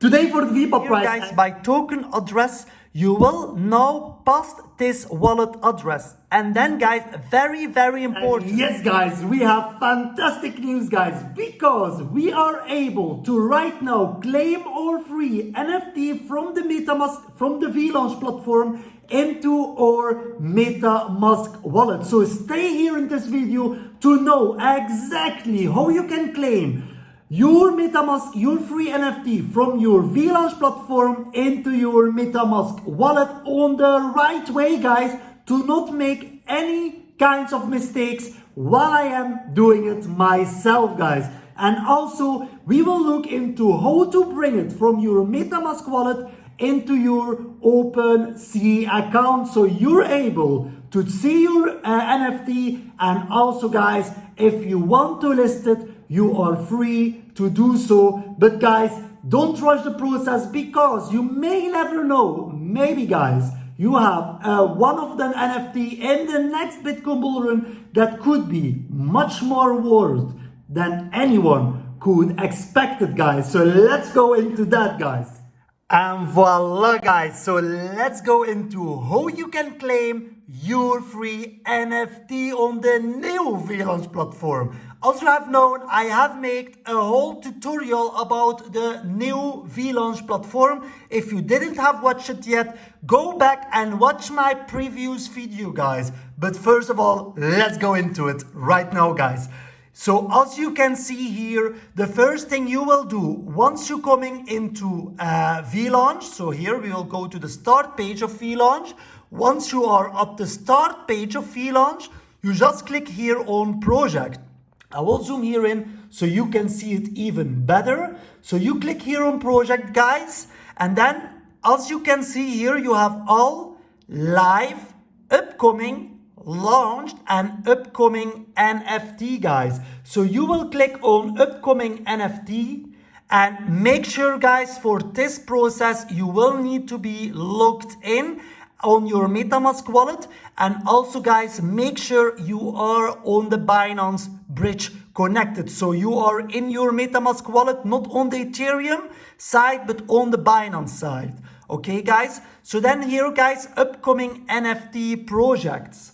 Today for the Vpad price, guys, by token address, you will now paste this wallet address. And then guys, very important. Yes guys, we have fantastic news guys, because we are able to right now claim our free NFT from the Metamask, from the Vlaunch platform into our Metamask wallet. So stay here in this video to know exactly how you can claim your Metamask, your free NFT from your Vlaunch platform into your Metamask wallet on the right way guys, to not make any kinds of mistakes while I am doing it myself guys. And also we will look into how to bring it from your Metamask wallet into your Opensea account, so you're able to see your NFT. And also guys, if you want to list it, you are free to do so. But guys, don't rush the process, because you may never know, maybe guys, you have one of the NFT in the next Bitcoin bull run that could be much more worth than anyone could expect it guys. So let's go into that guys. And voila guys, so let's go into how you can claim your free NFT on the new Vlaunch platform. As you have known, I have made a whole tutorial about the new Vlaunch platform. If you didn't have watched it yet, go back and watch my previous video guys. But first of all, let's go into it right now guys. So as you can see here, the first thing you will do once you're coming into Vlaunch, so here we will go to the start page of Vlaunch. Once you are at the start page of Vlaunch, you just click here on project. I will zoom here in so you can see it even better. So you click here on project guys, and then as you can see here, you have all live, upcoming, launched and upcoming NFT guys. So you will click on upcoming NFT, and make sure guys, for this process you will need to be logged in on your Metamask wallet. And also guys, make sure you are on the Binance bridge connected, so you are in your Metamask wallet, not on the Ethereum side but on the Binance side. Okay guys, so then here guys, upcoming NFT projects.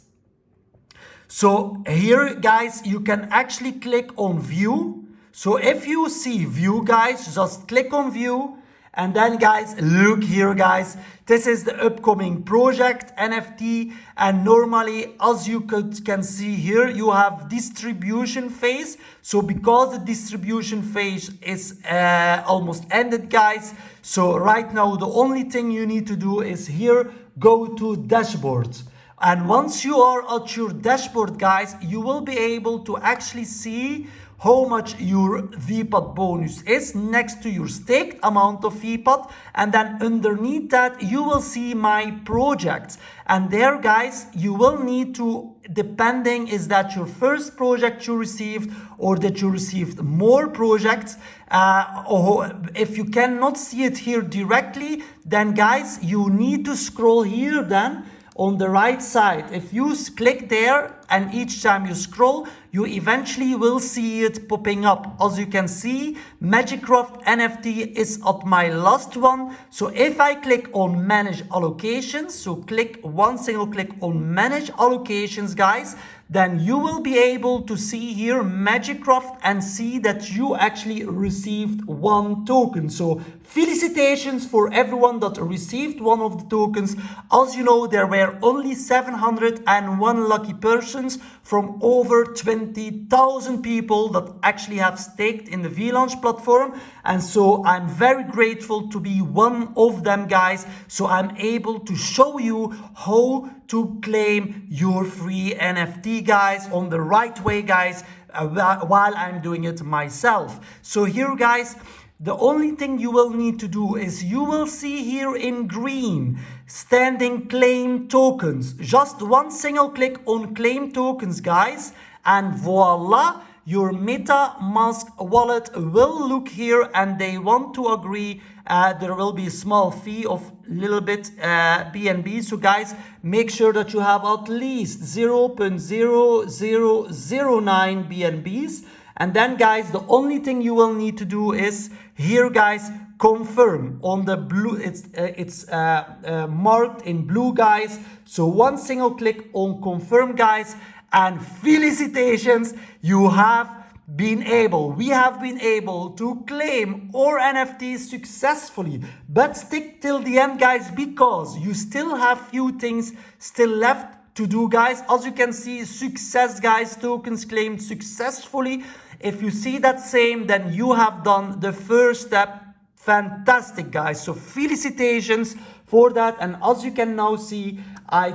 So here guys, you can actually click on view. So if you see view guys, just click on view. And then guys, look here guys, this is the upcoming project NFT. And normally, as you can see here, you have distribution phase. So because the distribution phase is almost ended guys, so right now the only thing you need to do is here, go to dashboards. And once you are at your dashboard guys, you will be able to actually see how much your Vpad bonus is next to your staked amount of Vpad. And then underneath that, you will see my projects. And there guys, you will need to, depending is that your first project you received or that you received more projects. Or if you cannot see it here directly, then guys, you need to scroll here then on the right side. If you click there and each time you scroll, you eventually will see it popping up. As you can see, Mcrt Nft is at my last one. So if I click on manage allocations, so click one single click on manage allocations guys, then you will be able to see here Mcrt and see that you actually received one token. So felicitations for everyone that received one of the tokens. As you know, there were only 701 lucky persons from over 20,000 people that actually have staked in the Vlaunch platform. And so I'm very grateful to be one of them guys. So I'm able to show you how to claim your free NFT guys on the right way guys, while I'm doing it myself. So here guys, the only thing you will need to do is you will see here in green standing claim tokens. Just one single click on claim tokens guys, and voila, your Metamask wallet will look here, and they want to agree. There will be a small fee of little bit BNB. So guys, make sure that you have at least 0.0009 BNBs. And then guys, the only thing you will need to do is here guys, confirm on the blue. It's marked in blue, guys. So one single click on confirm, guys, and felicitations, we have been able to claim our NFTs successfully. But stick till the end, guys, because you still have few things still left to do, guys. As you can see, success, guys, tokens claimed successfully. If you see that same, then you have done the first step. Fantastic, guys. So felicitations for that. And as you can now see,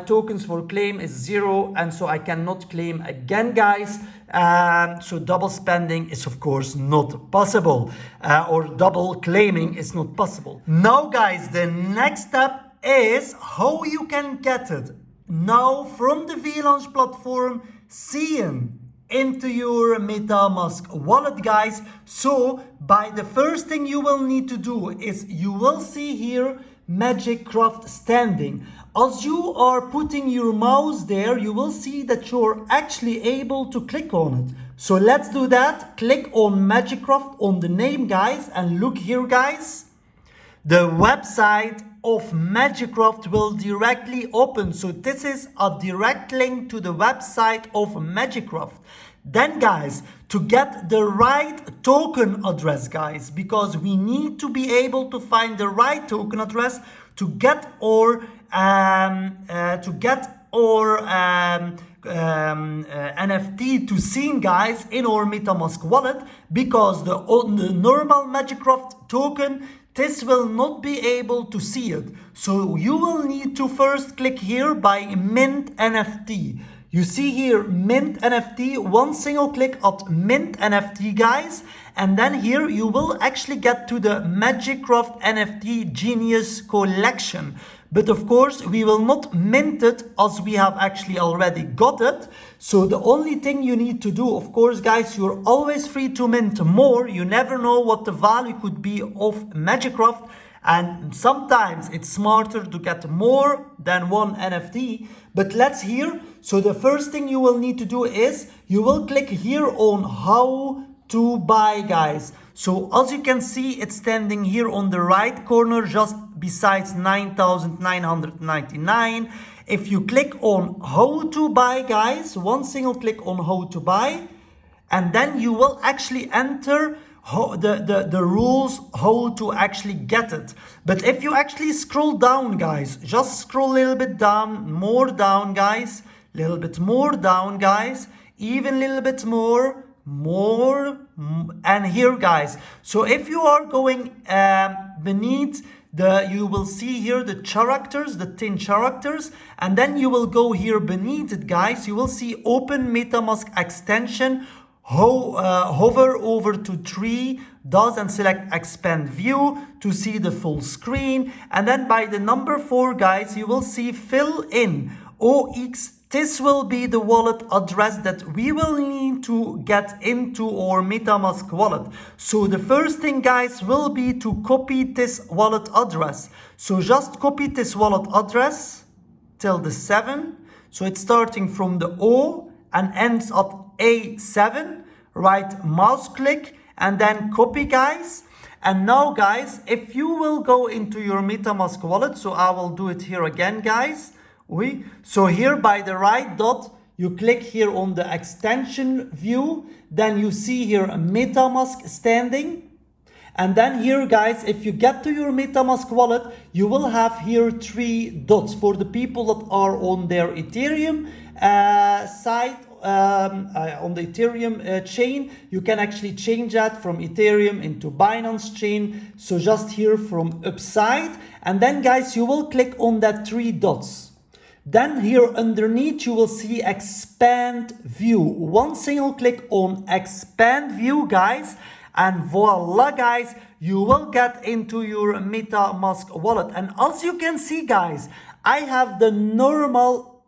tokens for claim is 0, and so I cannot claim again, guys. So double spending is of course not possible, or double claiming is not possible. Now, guys, the next step is how you can get it now from the Vlaunch platform, seeing into your Metamask wallet, guys. So by the first thing you will need to do is you will see here Mcrt standing. As you are putting your mouse there, you will see that you're actually able to click on it. So let's do that. Click on Mcrt on the name, guys, and look here, guys. The website of Mcrt will directly open. So this is a direct link to the website of Mcrt. Then, guys, to get the right token address, guys, because we need to be able to find the right token address to get our NFT to seen, guys, in our Metamask wallet, because the normal Mcrt token, this will not be able to see it. So you will need to first click here by Mint NFT. You see here Mint NFT, one single click at Mint NFT, guys, and then here you will actually get to the Mcrt NFT Genius collection. But of course we will not mint it as we have actually already got it. So the only thing you need to do, of course, guys, you're always free to mint more. You never know what the value could be of Mcrt. And sometimes it's smarter to get more than one NFT. But let's hear. So the first thing you will need to do is you will click here on how to buy, guys. So as you can see, it's standing here on the right corner, just besides 9,999. If you click on how to buy, guys, one single click on how to buy, and then you will actually enter the rules how to actually get it. But if you actually scroll down, guys, just scroll a little bit down, more down, guys, little bit more down, guys, even a little bit more, and here, guys. So if you are going beneath you will see here the characters, the 10 characters, and then you will go here beneath it, guys. You will see open Metamask extension. Hover over to 3 dots and select expand view to see the full screen. And then by the number 4, guys, you will see fill in OX. This will be the wallet address that we will need to get into our Metamask wallet. So the first thing, guys, will be to copy this wallet address. So just copy this wallet address till the 7. So it's starting from the O and ends at A7. Right mouse click and then copy, guys. And now, guys, if you will go into your Metamask wallet, so I will do it here again, guys. So here by the right dot, you click here on the extension view, then you see here a Metamask standing. And then here, guys, if you get to your Metamask wallet, you will have here 3 dots for the people that are on their Ethereum side. On the Ethereum chain, you can actually change that from Ethereum into Binance chain. So just here from upside, and then, guys, you will click on that 3 dots. Then here underneath you will see expand view. One single click on expand view, guys, and voila, guys, you will get into your Metamask wallet. And as you can see, guys, I have the normal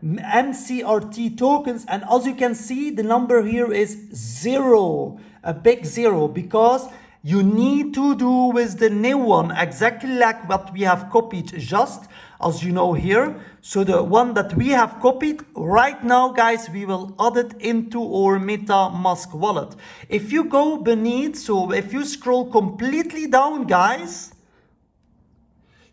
MCRT tokens, and as you can see, the number here is 0, a big 0, because you need to do with the new one, exactly like what we have copied just, as you know here. So the one that we have copied right now, guys, we will add it into our MetaMask wallet. If you go beneath, so if you scroll completely down, guys,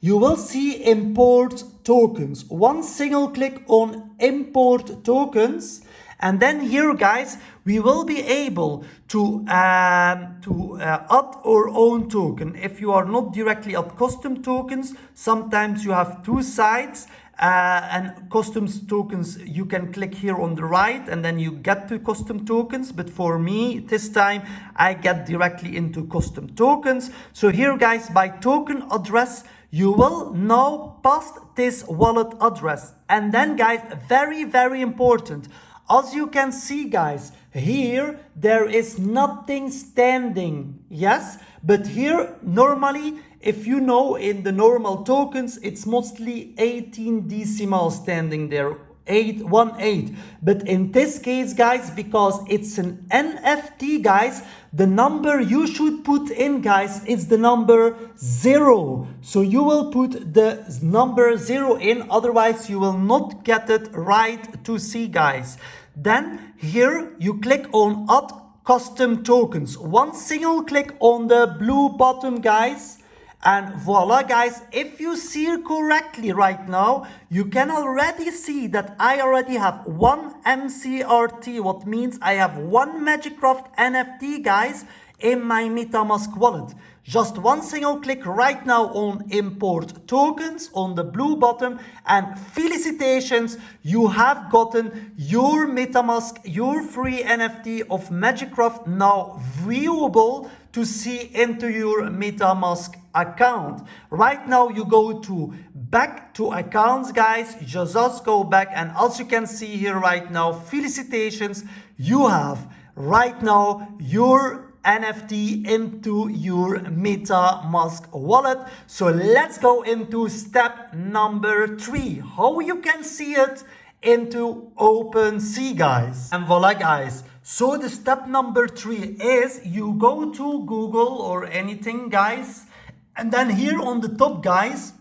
you will see import tokens. One single click on import tokens. And then here, guys, we will be able to add our own token. If you are not directly at custom tokens, sometimes you have two sites. And custom tokens, you can click here on the right and then you get to custom tokens. But for me, this time, I get directly into custom tokens. So here, guys, by token address, you will now paste this wallet address. And then, guys, very, very important. As you can see, guys, here there is nothing standing, yes? But here, normally, if you know in the normal tokens, it's mostly 18 decimal standing there, 818. But in this case, guys, because it's an NFT, guys, the number you should put in, guys, is the number 0. So you will put the number 0 in, otherwise you will not get it right to see, guys. Then here you click on add custom tokens. One single click on the blue button, guys. And voila, guys, if you see correctly right now, you can already see that I already have one MCRT, what means I have one Mcrt NFT, guys, in my MetaMask wallet. Just one single click right now on import tokens on the blue button, and felicitations, you have gotten your MetaMask, your free NFT of Mcrt now viewable to see into your MetaMask account. Right now you go to back to accounts, guys, just go back, and as you can see here right now, felicitations, you have right now your NFT into your MetaMask wallet. So let's go into step number 3, how you can see it into Opensea, guys. And voila, guys. So the step number 3 is you go to Google or anything, guys, and then here on the top, guys,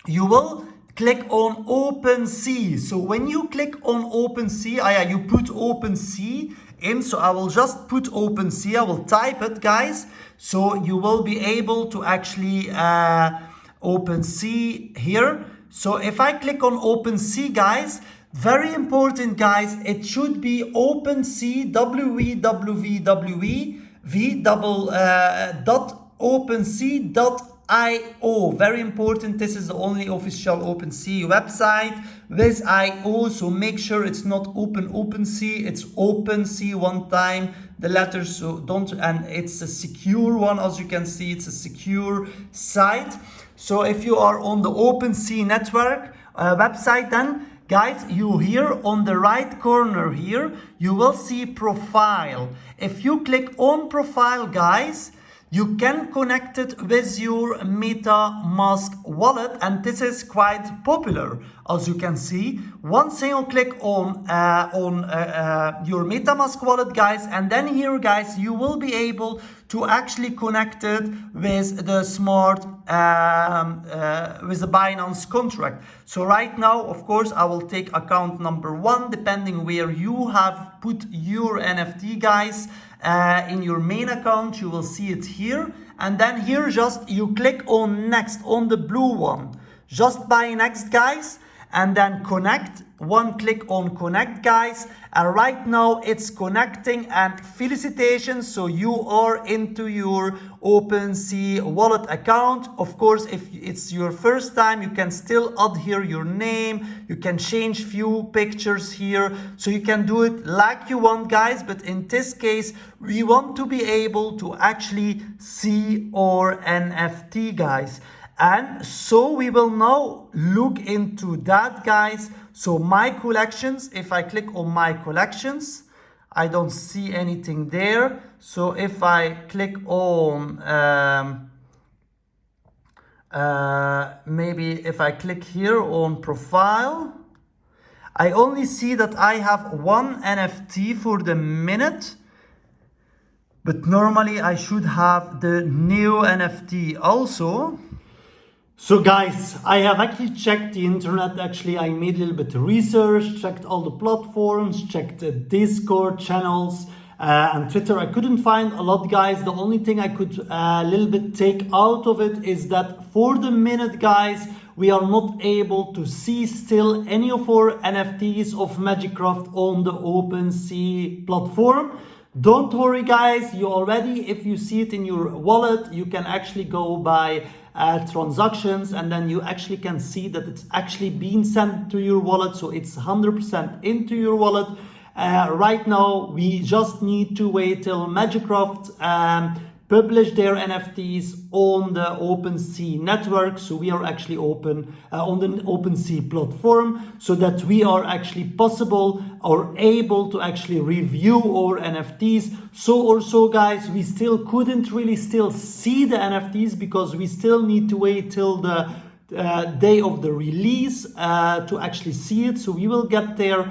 you will click on Opensea. So when you click on Opensea, you put Opensea in. So I will just put Opensea, I will type it, guys. So you will be able to actually Opensea here. So if I click on Opensea, guys, very important, guys, it should be Opensea www.opensea.io. Very important, this is the only official Opensea website with IO, so make sure it's not Opensea, it's Opensea one time, the letters, so don't, and it's a secure one, as you can see, it's a secure site. So if you are on the Opensea network website, then guys, you here on the right corner here, you will see profile. If you click on profile, guys, you can connect it with your MetaMask wallet, and this is quite popular, as you can see. One single click on your MetaMask wallet, guys, and then here, guys, you will be able to actually connect it with the smart with the Binance contract. So right now, of course, I will take account number 1, depending where you have put your NFT, guys. In your main account, you will see it here, and then here just you click on next on the blue one, just by next, guys, and then connect. One click on connect, guys, and right now it's connecting, and felicitations, so you are into your Opensea wallet account. Of course, if it's your first time, you can still add here your name, you can change few pictures here, so you can do it like you want, guys, but in this case we want to be able to actually see our NFT, guys. And so we will now look into that, guys. So my collections, if I click on my collections, I don't see anything there. So if I click on, maybe if I click here on profile, I only see that I have one NFT for the minute. But normally I should have the new NFT also. So guys, I have actually checked the internet. Actually, I made a little bit of research, checked all the platforms, checked the Discord channels and Twitter. I couldn't find a lot, guys. The only thing I could a little bit take out of it is that for the minute, guys, we are not able to see still any of our NFTs of Mcrt on the Opensea platform. Don't worry, guys, you already, if you see it in your wallet, you can actually go by transactions, and then you actually can see that it's actually being sent to your wallet, so it's 100% into your wallet. Right now we just need to wait till Mcrt publish their NFTs on the Opensea network, so we are actually open on the Opensea platform, so that we are actually possible or able to actually review our NFTs. So also, guys, we still couldn't really still see the NFTs because we still need to wait till the day of the release to actually see it. So we will get there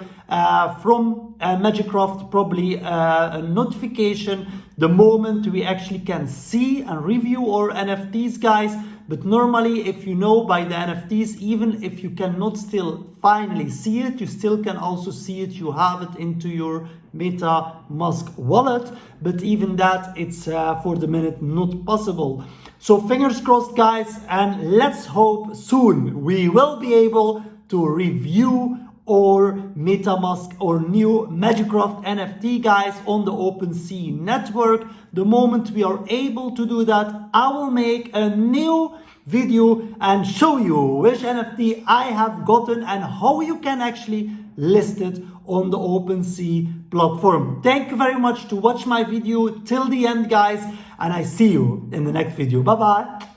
from Mcrt probably a notification the moment we actually can see and review our NFTs, guys. But normally, if you know by the NFTs, even if you cannot still finally see it, you still can also see it. You have it into your Metamask wallet, but even that, it's for the minute not possible. So fingers crossed, guys, and let's hope soon we will be able to review or Metamask or new Mcrt NFT, guys, on the Opensea network. The moment we are able to do that, I will make a new video and show you which NFT I have gotten and how you can actually list it on the Opensea platform. Thank you very much to watch my video till the end, guys, and I see you in the next video. Bye bye.